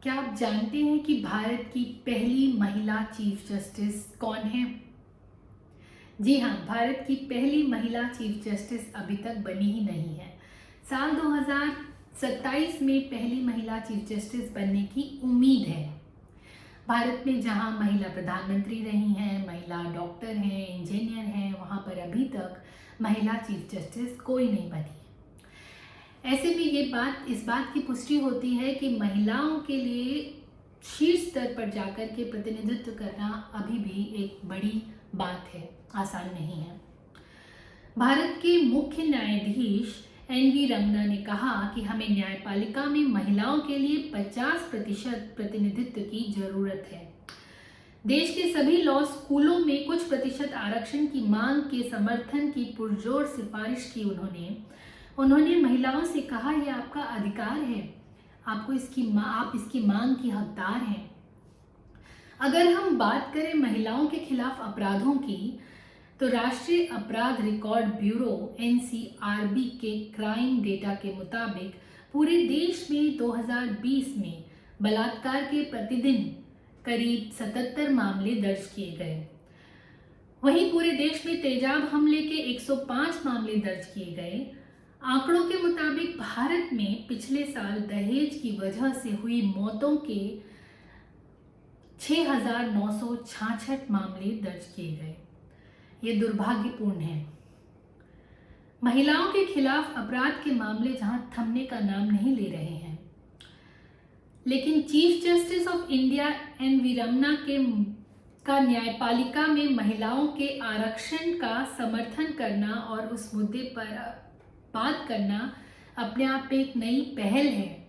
क्या आप जानते हैं कि भारत की पहली महिला चीफ जस्टिस कौन है? जी हाँ, भारत की पहली महिला चीफ जस्टिस अभी तक बनी ही नहीं है। साल 2027 में पहली महिला चीफ जस्टिस बनने की उम्मीद है। भारत में जहाँ महिला प्रधानमंत्री रही हैं, महिला डॉक्टर हैं, इंजीनियर हैं, वहाँ पर अभी तक महिला चीफ जस्टिस कोई नहीं बनी। ऐसे में इस बात की पुष्टि होती है कि महिलाओं के लिए शीर्ष स्तर पर जाकर के प्रतिनिधित्व करना अभी भी एक बड़ी बात है, आसान नहीं है। भारत के मुख्य न्यायाधीश एन.वी. रमन्ना ने कहा कि हमें न्यायपालिका में महिलाओं के लिए 50% प्रतिनिधित्व की जरूरत है। देश के सभी लॉ स्कूलों में कुछ प्रतिशत आरक्षण की मांग के समर्थन की पुरजोर सिफारिश की उन्होंने महिलाओं से कहा, यह आपका अधिकार है, आप इसकी मांग की हकदार हैं। अगर हम बात करें महिलाओं के खिलाफ अपराधों की, तो राष्ट्रीय अपराध रिकॉर्ड ब्यूरो (NCRB) के क्राइम डेटा के मुताबिक पूरे देश में 2020 में बलात्कार के प्रतिदिन करीब 77 मामले दर्ज किए गए। वहीं पूरे देश में तेजाब हमले के 105 मामले दर्ज किए गए। आंकड़ों के मुताबिक भारत में पिछले साल दहेज की वजह से हुई मौतों के 6,966 मामले दर्ज किए गए। ये दुर्भाग्यपूर्ण है। महिलाओं के खिलाफ अपराध के मामले जहां थमने का नाम नहीं ले रहे हैं, लेकिन chief justice of India N V. Ramana का न्यायपालिका में महिलाओं के आरक्षण का समर्थन करना और उस मुद्दे पर बात करना अपने आप में एक नई पहल है।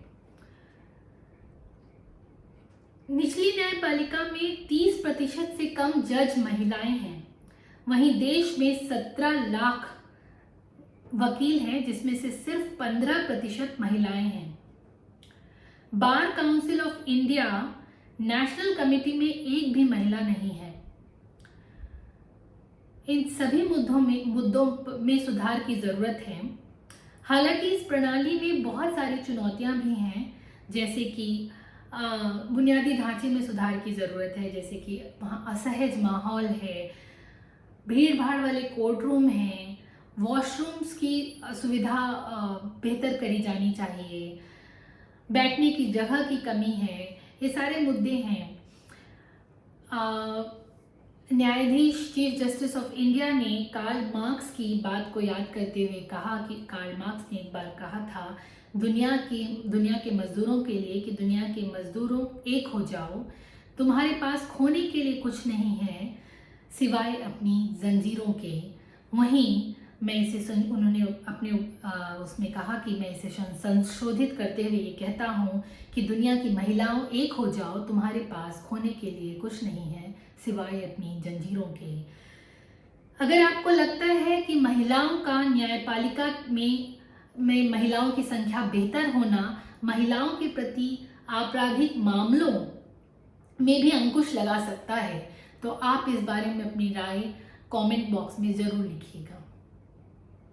निचली न्यायपालिका में 30% से कम जज महिलाएं हैं। वहीं देश में 17 लाख वकील हैं, जिसमें से सिर्फ 15% महिलाएं हैं। Bar council of India national committee में एक भी महिला नहीं है। इन सभी मुद्दों में सुधार की जरूरत है। हालांकि इस प्रणाली में बहुत सारी चुनौतियां भी हैं, जैसे कि बुनियादी ढांचे में सुधार की ज़रूरत है, जैसे कि वहाँ असहज माहौल है, भीड़ भाड़ वाले कोर्ट रूम हैं, वॉशरूम्स की सुविधा बेहतर करी जानी चाहिए, बैठने की जगह की कमी है, ये सारे मुद्दे हैं। न्यायाधीश चीफ जस्टिस ऑफ इंडिया ने कार्ल मार्क्स की बात को याद करते हुए कहा कि कार्ल मार्क्स ने एक बार कहा था दुनिया के मजदूरों के लिए कि दुनिया के मजदूरों एक हो जाओ, तुम्हारे पास खोने के लिए कुछ नहीं है सिवाय अपनी जंजीरों के। वहीं उन्होंने अपने उसमें कहा कि मैं इसे संशोधित करते हुए ये कहता हूँ कि दुनिया की महिलाओं एक हो जाओ, तुम्हारे पास खोने के लिए कुछ नहीं है सिवाय अपनी जंजीरों के। अगर आपको लगता है कि महिलाओं का न्यायपालिका में महिलाओं की संख्या बेहतर होना महिलाओं के प्रति आपराधिक मामलों में भी अंकुश लगा सकता है, तो आप इस बारे में अपनी राय कमेंट बॉक्स में ज़रूर लिखिएगा।